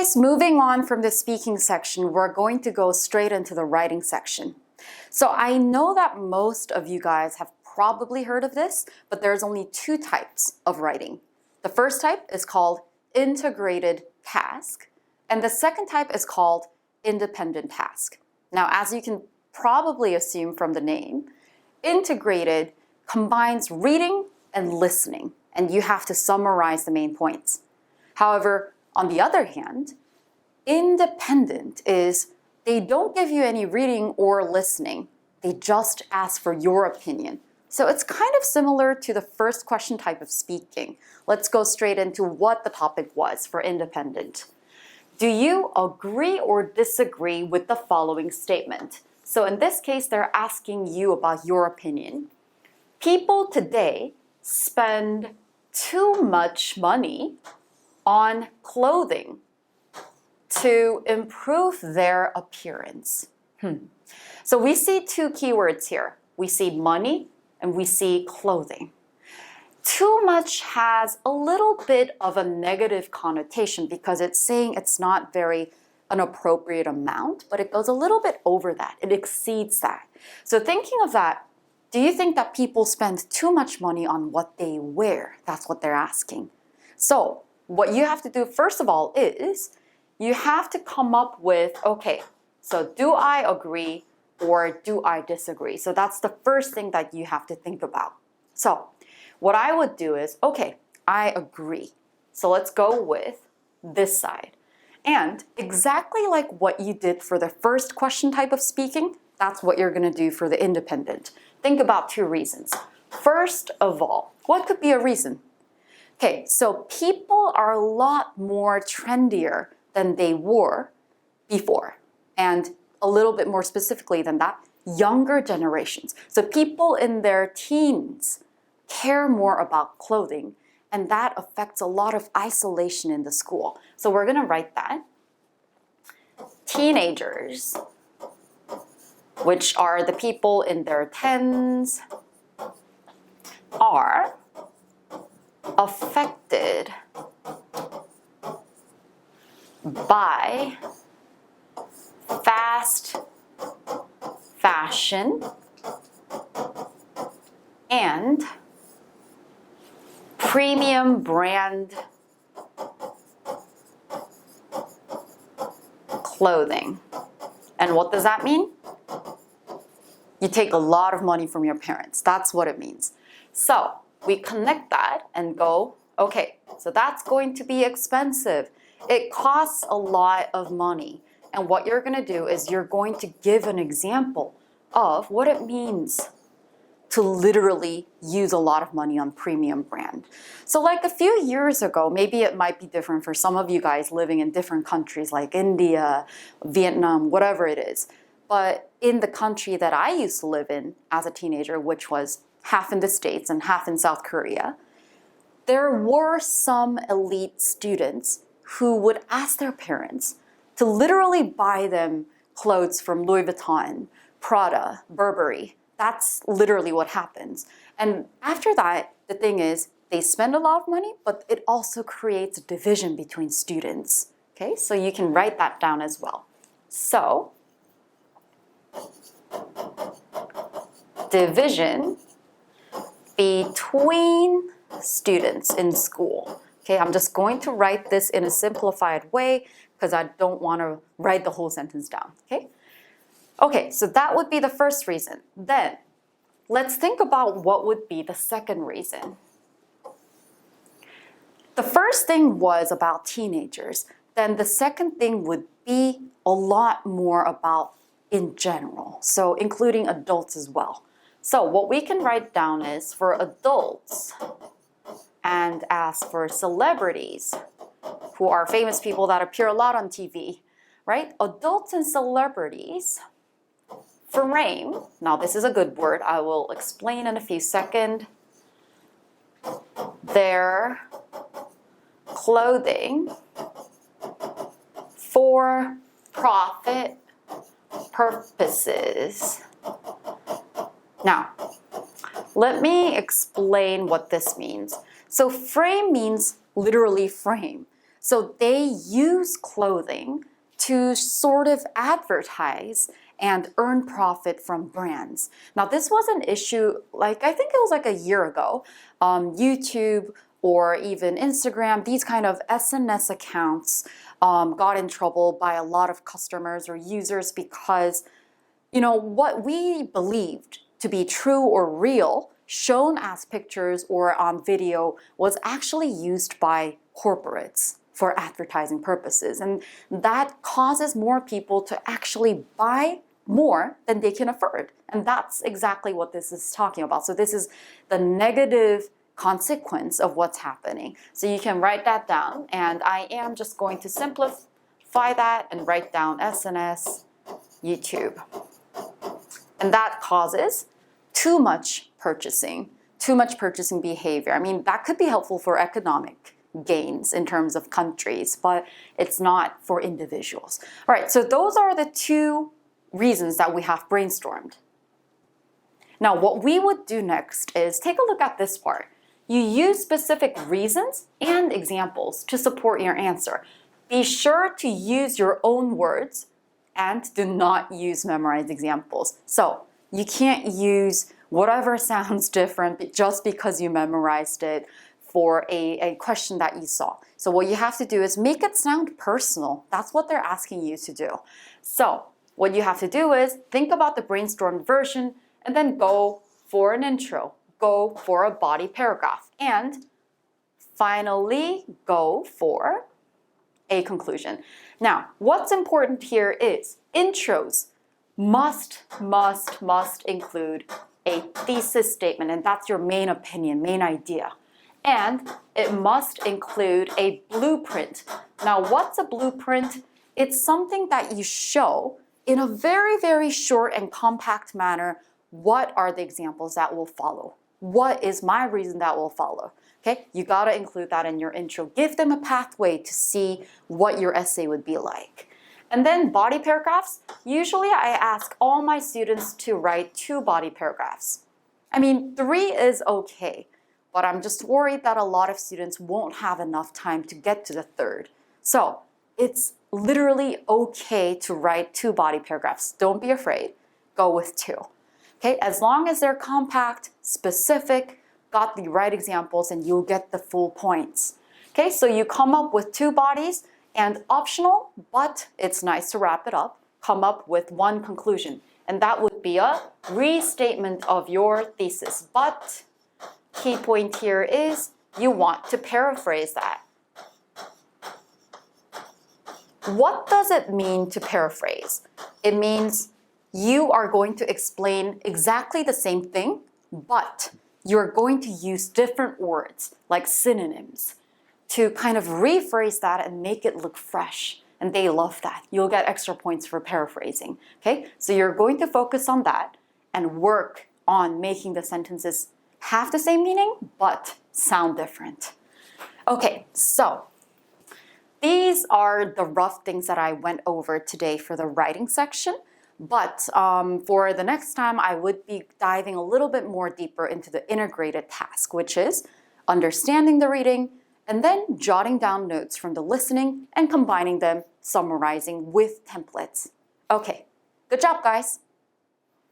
Anyways, moving on from the speaking section, we're going to go straight into the writing section. So I know that most of you guys have probably heard of this, but there's only two types of writing. The first type is called integrated task, and the second type is called independent task. Now, as you can probably assume from the name, integrated combines reading and listening, and you have to summarize the main points. However, on the other hand, independent is they don't give you any reading or listening. They just ask for your opinion. So it's kind of similar to the first question type of speaking. Let's go straight into what the topic was for independent. Do you agree or disagree with the following statement? So in this case, they're asking you about your opinion. People today spend too much money on clothing to improve their appearance. So we see two keywords here. We see money and we see clothing. Too much has a little bit of a negative connotation because it's saying it's not an appropriate amount, but it goes a little bit over that. It exceeds that. So thinking of that, do you think that people spend too much money on what they wear? That's what they're asking. So what you have to do first of all is you have to come up with, okay, so do I agree or do I disagree? So that's the first thing that you have to think about. So what I would do is, okay, I agree. So let's go with this side. And exactly like what you did for the first question type of speaking, that's what you're going to do for the independent. Think about two reasons. First of all, what could be a reason? Okay, so people are a lot more trendier than they were before. And a little bit more specifically than that, younger generations. So people in their teens care more about clothing, and that affects a lot of isolation in the school. So we're going to write that. Teenagers, which are the people in their 10s, are affected by fast fashion and premium brand clothing. And what does that mean? You take a lot of money from your parents. That's what it means. So we connect that and go, okay, so that's going to be expensive. It costs a lot of money. And what you're going to do is you're going to give an example of what it means to literally use a lot of money on premium brand. So like a few years ago, maybe it might be different for some of you guys living in different countries like India, Vietnam, whatever it is. But in the country that I used to live in as a teenager, which was half in the States and half in South Korea, there were some elite students who would ask their parents to literally buy them clothes from Louis Vuitton, Prada, Burberry. That's literally what happens. And after that, the thing is, they spend a lot of money, but it also creates a division between students. Okay, so you can write that down as well. So, division between students in school. Okay, I'm just going to write this in a simplified way because I don't want to write the whole sentence down. Okay, so that would be the first reason. Then, let's think about what would be the second reason. The first thing was about teenagers. Then the second thing would be a lot more about in general, so including adults as well. So what we can write down is for adults and as for celebrities, who are famous people that appear a lot on TV, right? Adults and celebrities frame, now this is a good word, I will explain in a few seconds, their clothing for profit purposes. Now, let me explain what this means. So frame means literally frame. So they use clothing to sort of advertise and earn profit from brands. Now, this was an issue, like I think it was like a year ago. YouTube or even Instagram, these kind of SNS accounts got in trouble by a lot of customers or users because, you know, what we believed to be true or real, shown as pictures or on video, was actually used by corporates for advertising purposes. And that causes more people to actually buy more than they can afford. And that's exactly what this is talking about. So this is the negative consequence of what's happening. So you can write that down, and I am just going to simplify that and write down SNS, YouTube. And that causes too much purchasing behavior. I mean, that could be helpful for economic gains in terms of countries, but it's not for individuals. All right, so those are the two reasons that we have brainstormed. Now, what we would do next is take a look at this part. You use specific reasons and examples to support your answer. Be sure to use your own words and do not use memorized examples. So you can't use whatever sounds different just because you memorized it for a question that you saw. So what you have to do is make it sound personal. That's what they're asking you to do. So what you have to do is think about the brainstormed version and then go for an intro, go for a body paragraph, and finally go for a conclusion. Now, what's important here is intros must include a thesis statement, and that's your main opinion, main idea. And it must include a blueprint. Now, what's a blueprint? It's something that you show in a very short and compact manner. What are the examples that will follow? What is my reason that will follow? Okay, you gotta include that in your intro. Give them a pathway to see what your essay would be like. And then body paragraphs. Usually I ask all my students to write 2 body paragraphs. I mean, 3 is okay, but I'm just worried that a lot of students won't have enough time to get to the 3rd. So it's literally okay to write 2 body paragraphs. Don't be afraid. Go with 2. Okay, as long as they're compact, specific, got the right examples, and you'll get the full points. Okay, so you come up with 2 bodies, and optional, but it's nice to wrap it up, come up with 1 conclusion. And that would be a restatement of your thesis. But key point here is you want to paraphrase that. What does it mean to paraphrase? It means you are going to explain exactly the same thing, but you're going to use different words, like synonyms, to kind of rephrase that and make it look fresh. And they love that. You'll get extra points for paraphrasing. Okay? So you're going to focus on that and work on making the sentences have the same meaning, but sound different. Okay, so these are the rough things that I went over today for the writing section. But for the next time, I would be diving a little bit more deeper into the integrated task, which is understanding the reading and then jotting down notes from the listening and combining them, summarizing with templates. Okay, good job, guys.